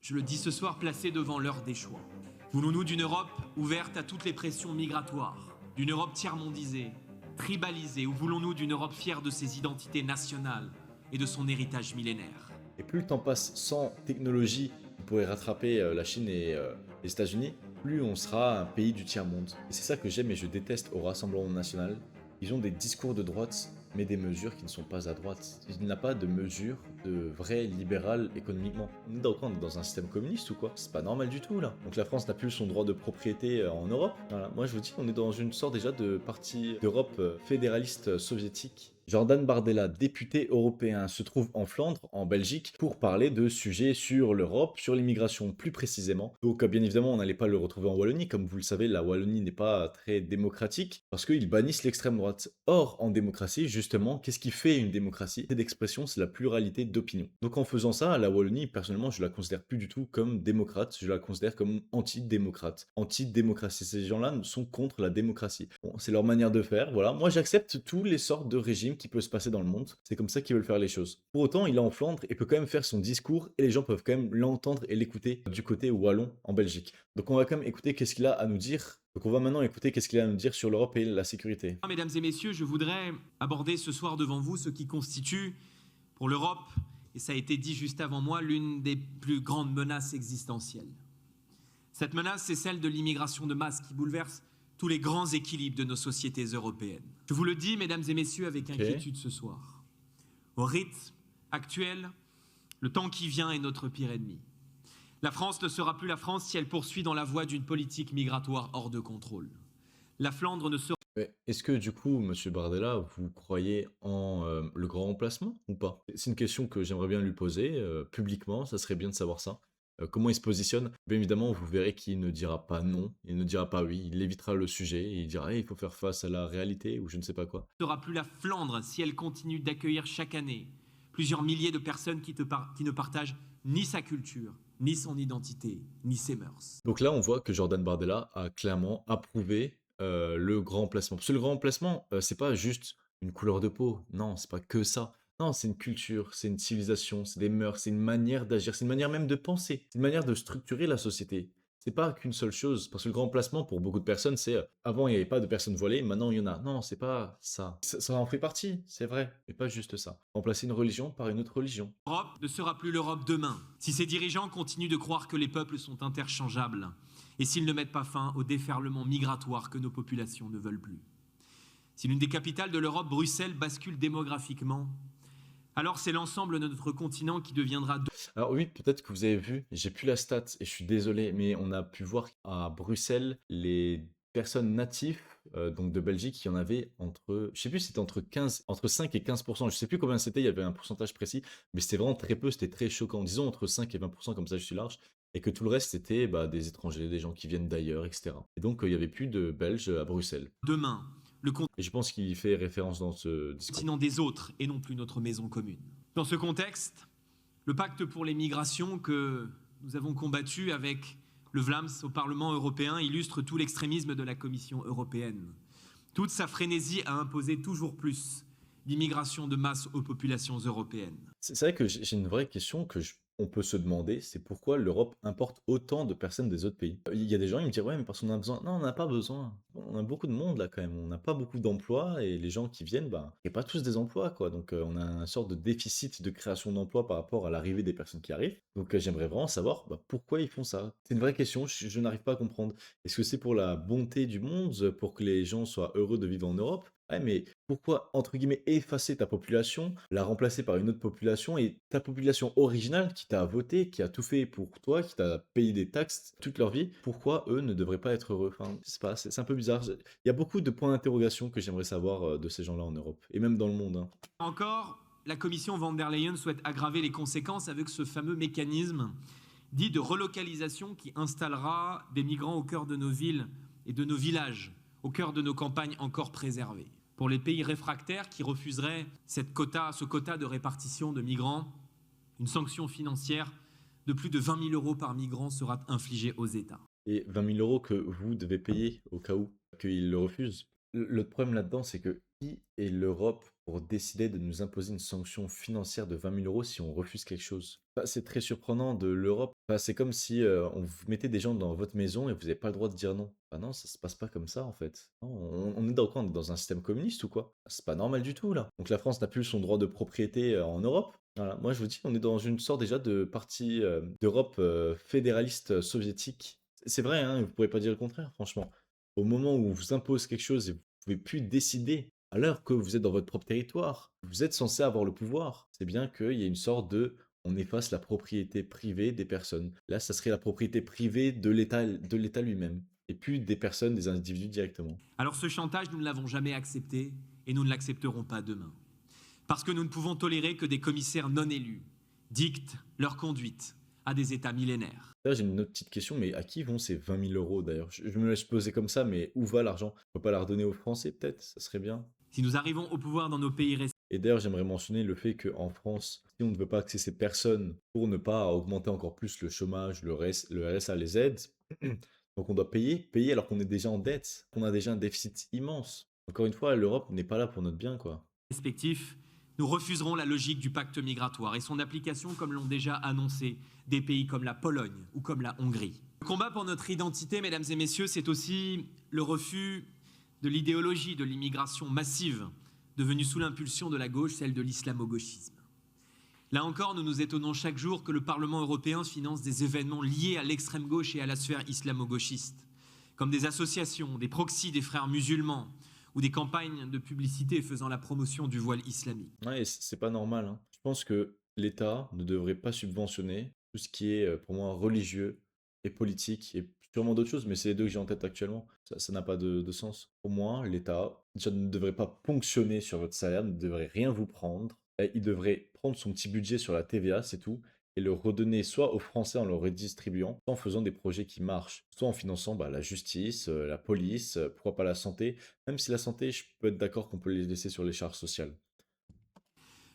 je le dis ce soir, placés devant l'heure des choix. Voulons-nous d'une Europe ouverte à toutes les pressions migratoires, d'une Europe tiers-mondisée, tribalisée, ou voulons-nous d'une Europe fière de ses identités nationales et de son héritage millénaire? Et plus le temps passe sans technologie qui pourrait rattraper la Chine et les États-Unis, plus on sera un pays du tiers-monde. Et c'est ça que j'aime et je déteste au Rassemblement national. Ils ont des discours de droite, mais des mesures qui ne sont pas à droite. Il n'y a pas de mesures de vrai libéral économiquement. On est dans quoi? On est dans un système communiste ou quoi? C'est pas normal du tout là. Donc la France n'a plus son droit de propriété en Europe. Voilà. Moi je vous dis, on est dans une sorte déjà de partie d'Europe fédéraliste soviétique. Jordan Bardella, député européen, se trouve en Flandre, en Belgique, pour parler de sujets sur l'Europe, sur l'immigration plus précisément. Donc bien évidemment, on n'allait pas le retrouver en Wallonie. Comme vous le savez, la Wallonie n'est pas très démocratique, parce qu'ils bannissent l'extrême droite. Or, en démocratie, justement, qu'est-ce qui fait une démocratie? C'est d'expression, c'est la pluralité d'opinions. Donc en faisant ça, la Wallonie, personnellement, je la considère plus du tout comme démocrate, je la considère comme anti-démocrate. Anti-démocratie, ces gens-là sont contre la démocratie. Bon, c'est leur manière de faire, voilà. Moi, j'accepte tous les sortes de régimes qui peuvent se passer dans le monde. C'est comme ça qu'ils veulent faire les choses. Pour autant, il est en Flandre et peut quand même faire son discours et les gens peuvent quand même l'entendre et l'écouter du côté wallon en Belgique. Donc on va quand même écouter qu'est-ce qu'il a à nous dire. Donc on va maintenant écouter qu'est-ce qu'il a à nous dire sur l'Europe et la sécurité. Mesdames et messieurs, je voudrais aborder ce soir devant vous ce qui constitue pour l'Europe, et ça a été dit juste avant moi, l'une des plus grandes menaces existentielles. Cette menace, c'est celle de l'immigration de masse qui bouleverse tous les grands équilibres de nos sociétés européennes. Je vous le dis, mesdames et messieurs, avec inquiétude ce soir. Au rythme actuel, le temps qui vient est notre pire ennemi. La France ne sera plus la France si elle poursuit dans la voie d'une politique migratoire hors de contrôle. La Flandre ne sera... Est-ce que du coup, Monsieur Bardella, vous croyez en le grand remplacement ou pas? C'est une question que j'aimerais bien lui poser publiquement, ça serait bien de savoir ça. Comment il se positionne? Bien évidemment, vous verrez qu'il ne dira pas non, il ne dira pas oui, il évitera le sujet, et il dira: il faut faire face à la réalité ou je ne sais pas quoi. Ne sera plus la Flandre si elle continue d'accueillir chaque année plusieurs milliers de personnes qui ne partagent ni sa culture, ni son identité, ni ses mœurs. Donc là, on voit que Jordan Bardella a clairement approuvé le grand remplacement. Parce que le grand remplacement, c'est pas juste une couleur de peau. Non, c'est pas que ça. Non, c'est une culture, c'est une civilisation, c'est des mœurs, c'est une manière d'agir, c'est une manière même de penser, c'est une manière de structurer la société. C'est pas qu'une seule chose. Parce que le grand remplacement, pour beaucoup de personnes, c'est avant, il n'y avait pas de personnes voilées, maintenant, il y en a. Non, c'est pas ça. Ça en fait partie, c'est vrai, mais pas juste ça. Remplacer une religion par une autre religion. L'Europe ne sera plus l'Europe demain si ses dirigeants continuent de croire que les peuples sont interchangeables et s'ils ne mettent pas fin au déferlement migratoire que nos populations ne veulent plus. Si l'une des capitales de l'Europe, Bruxelles, bascule démographiquement, alors c'est l'ensemble de notre continent qui deviendra... Alors oui, peut-être que vous avez vu, j'ai plus la stat et je suis désolé, mais on a pu voir à Bruxelles, les personnes natifs donc de Belgique, il y en avait entre, je sais plus si c'était entre 5 et 15%, je sais plus combien c'était, il y avait un pourcentage précis, mais c'était vraiment très peu, c'était très choquant. Disons entre 5 et 20%, comme ça je suis large, et que tout le reste c'était des étrangers, des gens qui viennent d'ailleurs, etc. Et donc il y avait plus de Belges à Bruxelles. Demain, le Et je pense qu'il fait référence dans ce discours. continent des autres et non plus notre maison commune. Dans ce contexte, le pacte pour les migrations que nous avons combattu avec le VLAMS au Parlement européen illustre tout l'extrémisme de la Commission européenne. Toute sa frénésie à imposer toujours plus d'immigration de masse aux populations européennes. C'est vrai que j'ai une vraie question on peut se demander, c'est pourquoi l'Europe importe autant de personnes des autres pays. Il y a des gens, ils me disent: ouais, mais parce qu'on a besoin. Non, on n'a pas besoin. On a beaucoup de monde là quand même. On n'a pas beaucoup d'emplois et les gens qui viennent, il n'y a pas tous des emplois quoi. Donc on a une sorte de déficit de création d'emplois par rapport à l'arrivée des personnes qui arrivent. Donc j'aimerais vraiment savoir pourquoi ils font ça. C'est une vraie question, je n'arrive pas à comprendre. Est-ce que c'est pour la bonté du monde, pour que les gens soient heureux de vivre en Europe? Ouais, mais pourquoi, entre guillemets, effacer ta population, la remplacer par une autre population et ta population originale qui t'a voté, qui a tout fait pour toi, qui t'a payé des taxes toute leur vie, pourquoi eux ne devraient pas être heureux? Enfin, je sais pas, c'est un peu bizarre. Il y a beaucoup de points d'interrogation que j'aimerais savoir de ces gens-là en Europe, et même dans le monde. Hein. Encore, la commission von der Leyen souhaite aggraver les conséquences avec ce fameux mécanisme dit de relocalisation qui installera des migrants au cœur de nos villes et de nos villages, au cœur de nos campagnes encore préservées. Pour les pays réfractaires qui refuseraient ce quota de répartition de migrants, une sanction financière de plus de 20 000 euros par migrant sera infligée aux États. Et 20 000 euros que vous devez payer au cas où qu'ils le refusent. Le problème là-dedans, c'est que qui est l'Europe pour décider de nous imposer une sanction financière de 20 000 euros si on refuse quelque chose. Bah, c'est très surprenant de l'Europe. Bah, c'est comme si on vous mettait des gens dans votre maison et vous n'avez pas le droit de dire non. Bah non, ça se passe pas comme ça en fait. Non, on est dans quoi? On est dans un système communiste ou quoi? C'est pas normal du tout là. Donc la France n'a plus son droit de propriété en Europe. Voilà, moi je vous dis, on est dans une sorte déjà de partie d'Europe fédéraliste soviétique. C'est vrai, hein, vous ne pourrez pas dire le contraire, franchement. Au moment où on vous impose quelque chose et vous ne pouvez plus décider, alors que vous êtes dans votre propre territoire, vous êtes censé avoir le pouvoir. C'est bien qu'il y ait une sorte de on efface la propriété privée des personnes. Là, ça serait la propriété privée de l'État lui-même, et plus des personnes, des individus directement. Alors ce chantage, nous ne l'avons jamais accepté et nous ne l'accepterons pas demain. Parce que nous ne pouvons tolérer que des commissaires non élus dictent leur conduite à des États millénaires. Là, j'ai une autre petite question, mais à qui vont ces 20 000 euros d'ailleurs? Je me laisse poser comme ça, mais où va l'argent? On peut pas la redonner aux Français peut-être? Ça serait bien. Si nous arrivons au pouvoir dans nos pays Et d'ailleurs, j'aimerais mentionner le fait qu'en France, si on ne veut pas que ces personnes pour ne pas augmenter encore plus le chômage, le RSA, les aides, donc on doit payer alors qu'on est déjà en dette, qu'on a déjà un déficit immense. Encore une fois, l'Europe n'est pas là pour notre bien, quoi. respectifs, nous refuserons la logique du pacte migratoire et son application comme l'ont déjà annoncé des pays comme la Pologne ou comme la Hongrie. Le combat pour notre identité, mesdames et messieurs, c'est aussi le refus de l'idéologie de l'immigration massive devenue sous l'impulsion de la gauche, celle de l'islamo-gauchisme. Là encore, nous nous étonnons chaque jour que le Parlement européen finance des événements liés à l'extrême gauche et à la sphère islamo-gauchiste, comme des associations, des proxys des frères musulmans ou des campagnes de publicité faisant la promotion du voile islamique. Ouais, et c'est pas normal, hein. Je pense que l'État ne devrait pas subventionner tout ce qui est, pour moi, religieux et politique et sûrement d'autres choses, mais c'est les 2 que j'ai en tête actuellement. Ça n'a pas de sens. Pour moi, l'État, déjà, ne devrait pas ponctionner sur votre salaire, ne devrait rien vous prendre. Et il devrait prendre son petit budget sur la TVA, c'est tout, et le redonner soit aux Français en le redistribuant, soit en faisant des projets qui marchent, soit en finançant, bah, la justice, la police, pourquoi pas la santé. Même si la santé, je peux être d'accord qu'on peut les laisser sur les charges sociales.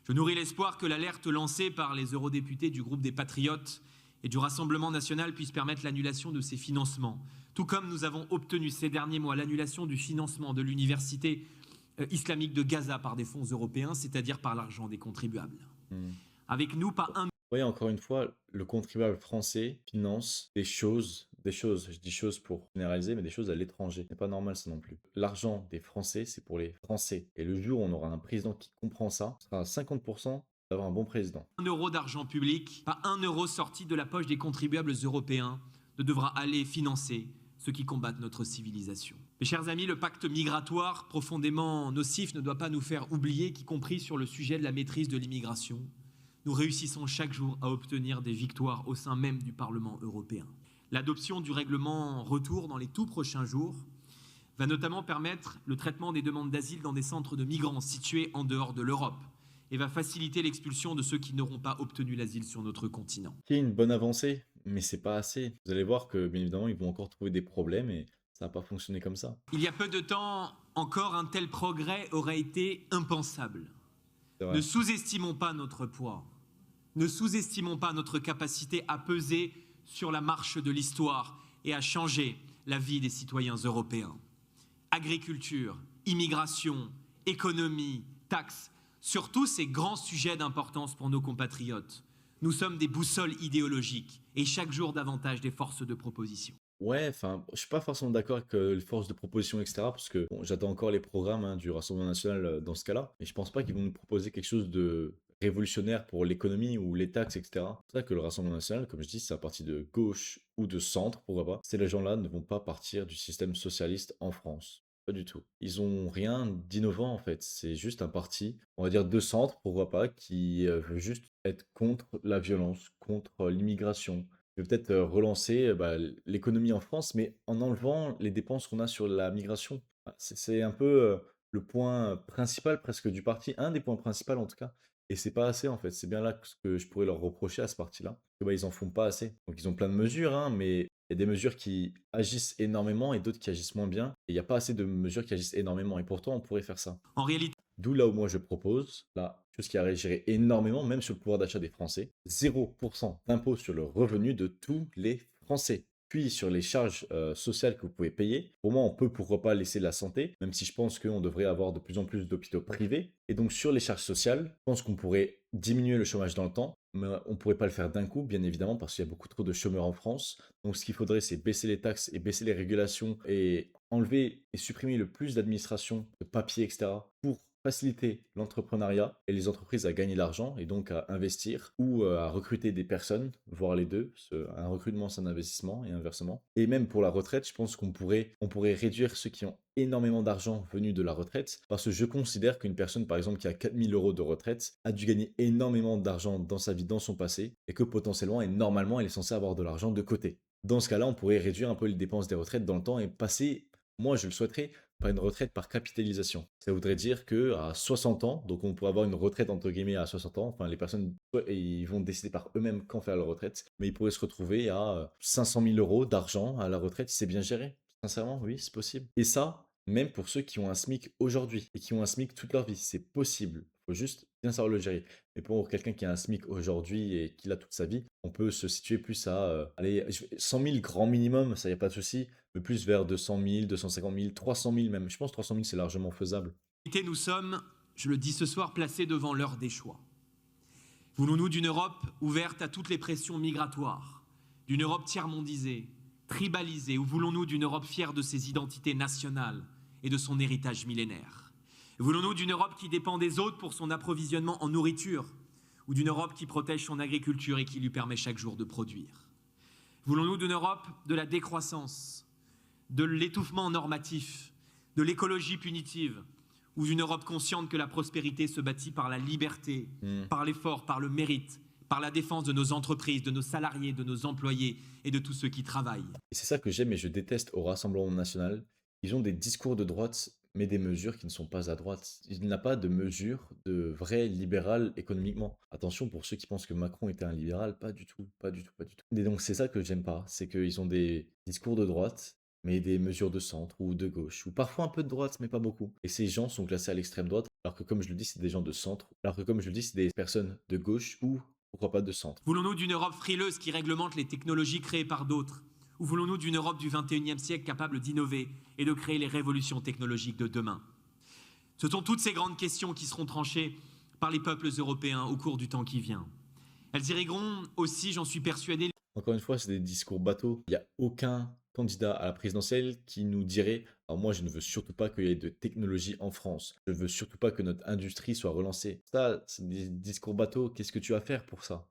Je nourris l'espoir que l'alerte lancée par les eurodéputés du groupe des Patriotes et du Rassemblement national puisse permettre l'annulation de ces financements, tout comme nous avons obtenu ces derniers mois l'annulation du financement de l'université islamique de Gaza par des fonds européens, c'est-à-dire par l'argent des contribuables. Mmh. Avec nous, pas un Oui, encore une fois, le contribuable français finance des choses, je dis choses pour généraliser, mais des choses à l'étranger. C'est pas normal ça non plus. L'argent des Français, c'est pour les Français. Et le jour où on aura un président qui comprend ça, ce sera à 50% d'avoir un bon président. euro d'argent public, pas un euro sorti de la poche des contribuables européens ne devra aller financer ceux qui combattent notre civilisation. Mes chers amis, le pacte migratoire profondément nocif ne doit pas nous faire oublier qu'y compris sur le sujet de la maîtrise de l'immigration, nous réussissons chaque jour à obtenir des victoires au sein même du Parlement européen. L'adoption du règlement retour dans les tout prochains jours va notamment permettre le traitement des demandes d'asile dans des centres de migrants situés en dehors de l'Europe et va faciliter l'expulsion de ceux qui n'auront pas obtenu l'asile sur notre continent. C'est une bonne avancée, mais c'est pas assez. Vous allez voir que, bien évidemment, ils vont encore trouver des problèmes et ça va pas fonctionner comme ça. Il y a peu de temps encore, un tel progrès aurait été impensable. C'est vrai. Ne sous-estimons pas notre poids. Ne sous-estimons pas notre capacité à peser sur la marche de l'histoire et à changer la vie des citoyens européens. Agriculture, immigration, économie, taxes, sur tous ces grands sujets d'importance pour nos compatriotes. Nous sommes des boussoles idéologiques et chaque jour davantage des forces de proposition. Ouais, enfin, je suis pas forcément d'accord avec les forces de proposition, etc. Parce que bon, j'attends encore les programmes hein, du Rassemblement national dans ce cas-là. Mais je pense pas qu'ils vont nous proposer quelque chose de révolutionnaire pour l'économie ou les taxes, etc. C'est ça que le Rassemblement national, comme je dis, c'est un parti de gauche ou de centre, pourquoi pas. Ces gens-là ne vont pas partir du système socialiste en France. Pas du tout. Ils ont rien d'innovant en fait. C'est juste un parti, on va dire de centre, pourquoi pas, qui veut juste être contre la violence, contre l'immigration, je vais peut-être relancer bah, l'économie en France, mais en enlevant les dépenses qu'on a sur la migration. Ah, c'est un peu le point principal presque du parti, un des points principaux en tout cas. Et c'est pas assez en fait. C'est bien là que ce que je pourrais leur reprocher à ce parti-là. Que, bah, ils en font pas assez. Donc ils ont plein de mesures, hein, mais il y a des mesures qui agissent énormément et d'autres qui agissent moins bien. Et il n'y a pas assez de mesures qui agissent énormément. Et pourtant, on pourrait faire ça. En réalité, D'où là où moi je propose, là, chose qui a réagi énormément, même sur le pouvoir d'achat des Français, 0% d'impôt sur le revenu de tous les Français. Puis sur les charges sociales que vous pouvez payer, pour moi, on peut pourquoi pas laisser la santé, même si je pense qu'on devrait avoir de plus en plus d'hôpitaux privés. Et donc sur les charges sociales, je pense qu'on pourrait diminuer le chômage dans le temps, mais on ne pourrait pas le faire d'un coup, bien évidemment, parce qu'il y a beaucoup trop de chômeurs en France. Donc ce qu'il faudrait, c'est baisser les taxes et baisser les régulations et enlever et supprimer le plus d'administration, de papier, etc. pour faciliter l'entrepreneuriat et les entreprises à gagner de l'argent et donc à investir ou à recruter des personnes, voire les deux. Un recrutement, c'est un investissement et inversement. Et même pour la retraite, je pense on pourrait réduire ceux qui ont énormément d'argent venu de la retraite parce que je considère qu'une personne, par exemple, qui a 4 000 € de retraite a dû gagner énormément d'argent dans sa vie, dans son passé et que potentiellement et normalement, elle est censée avoir de l'argent de côté. Dans ce cas-là, on pourrait réduire un peu les dépenses des retraites dans le temps et passer, moi je le souhaiterais, par une retraite par capitalisation. Ça voudrait dire que à 60 ans, donc on pourrait avoir une retraite entre guillemets à 60 ans, enfin les personnes ils vont décider par eux-mêmes quand faire leur retraite, mais ils pourraient se retrouver à 500 000 € d'argent à la retraite si c'est bien géré. Sincèrement, oui, c'est possible. Et ça, même pour ceux qui ont un SMIC aujourd'hui et qui ont un SMIC toute leur vie, c'est possible. Il faut juste bien savoir le gérer. Mais pour quelqu'un qui a un SMIC aujourd'hui et qui l'a toute sa vie, on peut se situer plus à allez, 100 000 grand minimum, ça y a pas de souci, mais plus vers 200 000, 250 000, 300 000 même. Je pense que 300 000 c'est largement faisable. Nous sommes, je le dis ce soir, placés devant l'heure des choix. Voulons-nous d'une Europe ouverte à toutes les pressions migratoires, d'une Europe tiers-mondisée, tribalisée, ou voulons-nous d'une Europe fière de ses identités nationales et de son héritage millénaire? Voulons-nous d'une Europe qui dépend des autres pour son approvisionnement en nourriture, ou d'une Europe qui protège son agriculture et qui lui permet chaque jour de produire? Voulons-nous d'une Europe de la décroissance, de l'étouffement normatif, de l'écologie punitive, ou d'une Europe consciente que la prospérité se bâtit par la liberté, par l'effort, par le mérite, par la défense de nos entreprises, de nos salariés, de nos employés et de tous ceux qui travaillent? Et c'est ça que j'aime et je déteste au Rassemblement national. Ils ont des discours de droite, mais des mesures qui ne sont pas à droite. Il n'a pas de mesures de vrai libéral économiquement. Attention pour ceux qui pensent que Macron était un libéral, pas du tout, pas du tout, pas du tout. Et donc c'est ça que j'aime pas, c'est qu'ils ont des discours de droite, mais des mesures de centre ou de gauche, ou parfois un peu de droite, mais pas beaucoup. Et ces gens sont classés à l'extrême droite, alors que comme je le dis, c'est des gens de centre, alors que comme je le dis, c'est des personnes de gauche ou pourquoi pas de centre. Voulons-nous d'une Europe frileuse qui réglemente les technologies créées par d'autres? Ou voulons-nous d'une Europe du XXIe siècle capable d'innover et de créer les révolutions technologiques de demain? Ce sont toutes ces grandes questions qui seront tranchées par les peuples européens au cours du temps qui vient. Elles irrigueront aussi, j'en suis persuadé. Encore une fois, c'est des discours bateaux. Il n'y a aucun candidat à la présidentielle qui nous dirait alors moi, je ne veux surtout pas qu'il y ait de technologie en France. Je ne veux surtout pas que notre industrie soit relancée. Ça, c'est des discours bateaux. Qu'est-ce que tu vas faire pour ça?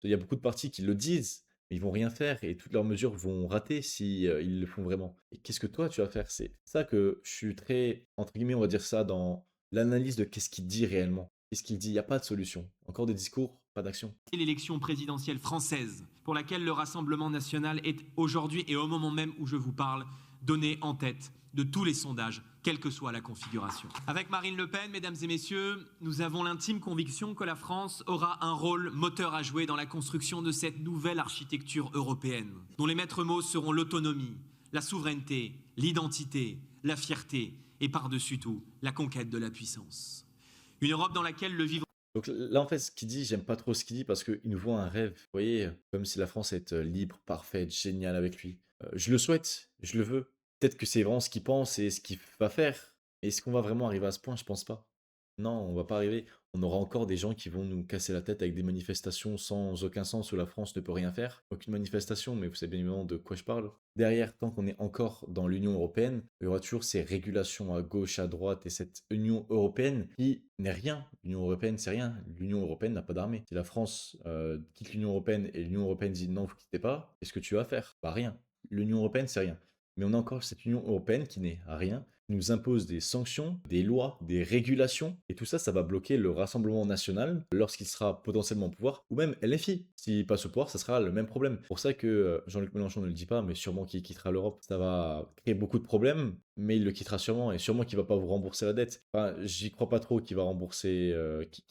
Il y a beaucoup de partis qui le disent, mais ils vont rien faire et toutes leurs mesures vont rater si ils le font vraiment. Et qu'est-ce que toi, tu vas faire? C'est ça que je suis très, entre guillemets, on va dire ça, dans l'analyse de qu'est-ce qu'il dit réellement. Qu'est-ce qu'il dit? Il n'y a pas de solution. Encore des discours, pas d'action. L'élection présidentielle française, pour laquelle le Rassemblement national est aujourd'hui et au moment même où je vous parle, donné en tête de tous les sondages, quelle que soit la configuration. Avec Marine Le Pen, mesdames et messieurs, nous avons l'intime conviction que la France aura un rôle moteur à jouer dans la construction de cette nouvelle architecture européenne, dont les maîtres mots seront l'autonomie, la souveraineté, l'identité, la fierté et par-dessus tout, la conquête de la puissance. Une Europe dans laquelle le vivre... Donc là, en fait, ce qu'il dit, j'aime pas trop ce qu'il dit parce qu'il nous voit un rêve. Vous voyez, comme si la France est libre, parfaite, géniale avec lui. Je le souhaite, je le veux. Peut-être que c'est vraiment ce qu'il pense et ce qu'il va faire. Mais est-ce qu'on va vraiment arriver à ce point? Je pense pas. Non, on va pas arriver. On aura encore des gens qui vont nous casser la tête avec des manifestations sans aucun sens où la France ne peut rien faire. Aucune manifestation, mais vous savez bien évidemment de quoi je parle. Derrière, tant qu'on est encore dans l'Union européenne, il y aura toujours ces régulations à gauche, à droite et cette Union européenne qui n'est rien. L'Union européenne, c'est rien. L'Union européenne n'a pas d'armée. Si la France quitte l'Union européenne et l'Union européenne dit non, vous quittez pas, qu'est-ce que tu vas faire? Bah rien. L'Union européenne, c'est rien. Mais on a encore cette Union européenne qui n'est à rien, qui nous impose des sanctions, des lois, des régulations, et tout ça, ça va bloquer le Rassemblement national lorsqu'il sera potentiellement au pouvoir, ou même LFI. S'il passe au pouvoir, ça sera le même problème. C'est pour ça que Jean-Luc Mélenchon ne le dit pas, mais sûrement qu'il quittera l'Europe. Ça va créer beaucoup de problèmes, mais il le quittera sûrement, et sûrement qu'il va pas vous rembourser la dette. Enfin, j'y crois pas trop qu'il va rembourser,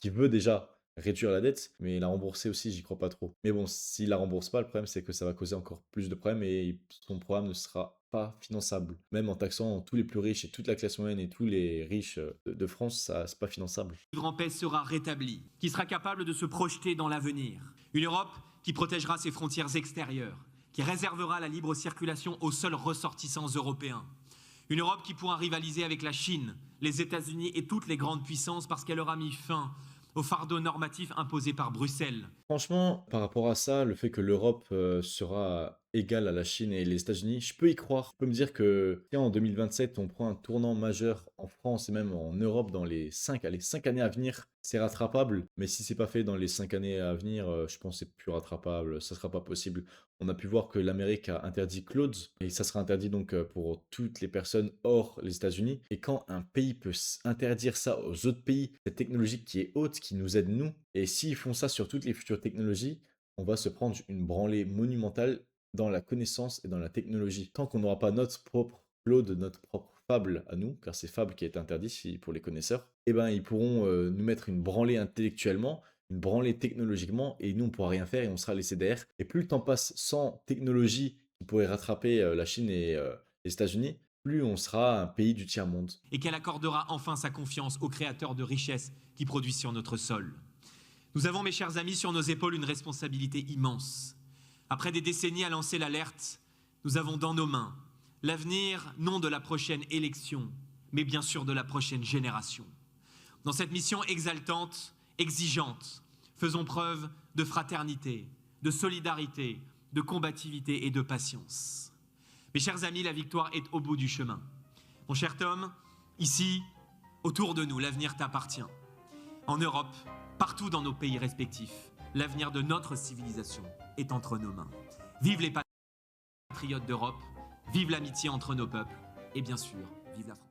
qu'il veut déjà réduire la dette, mais la rembourser aussi, j'y crois pas trop. Mais bon, s'il la rembourse pas, le problème c'est que ça va causer encore plus de problèmes et son programme ne sera pas finançable. Même en taxant tous les plus riches et toute la classe moyenne et tous les riches de France, ça c'est pas finançable. Vivre en paix sera rétabli, qui sera capable de se projeter dans l'avenir. Une Europe qui protégera ses frontières extérieures, qui réservera la libre circulation aux seuls ressortissants européens. Une Europe qui pourra rivaliser avec la Chine, les États-Unis et toutes les grandes puissances parce qu'elle aura mis fin au fardeau normatif imposé par Bruxelles. Franchement, par rapport à ça, le fait que l'Europe sera égale à la Chine et les États-Unis, je peux y croire. Je peux me dire que si en 2027, on prend un tournant majeur en France et même en Europe dans les 5 années à venir, c'est rattrapable. Mais si c'est pas fait dans les 5 années à venir, je pense que c'est plus rattrapable. Ça sera pas possible. On a pu voir que l'Amérique a interdit clouds et ça sera interdit donc pour toutes les personnes hors les États-Unis. Et quand un pays peut interdire ça aux autres pays, cette technologie qui est haute, qui nous aide nous, et s'ils font ça sur toutes les futures technologies, on va se prendre une branlée monumentale dans la connaissance et dans la technologie. Tant qu'on n'aura pas notre propre cloud, notre propre Fable à nous, car c'est Fable qui est interdit pour les connaisseurs, eh ben ils pourront nous mettre une branlée intellectuellement, une branlée technologiquement, et nous on pourra rien faire et on sera laissé derrière. Et plus le temps passe sans technologie qui pourrait rattraper la Chine et les États-Unis, plus on sera un pays du tiers-monde. Et qu'elle accordera enfin sa confiance aux créateurs de richesses qui produisent sur notre sol. Nous avons, mes chers amis, sur nos épaules une responsabilité immense. Après des décennies à lancer l'alerte, nous avons dans nos mains l'avenir non de la prochaine élection, mais bien sûr de la prochaine génération. Dans cette mission exaltante, exigeante, faisons preuve de fraternité, de solidarité, de combativité et de patience. Mes chers amis, la victoire est au bout du chemin. Mon cher Tom, ici, autour de nous, l'avenir t'appartient. En Europe, partout dans nos pays respectifs, l'avenir de notre civilisation est entre nos mains. Vive les patriotes d'Europe, vive l'amitié entre nos peuples et bien sûr, vive la France.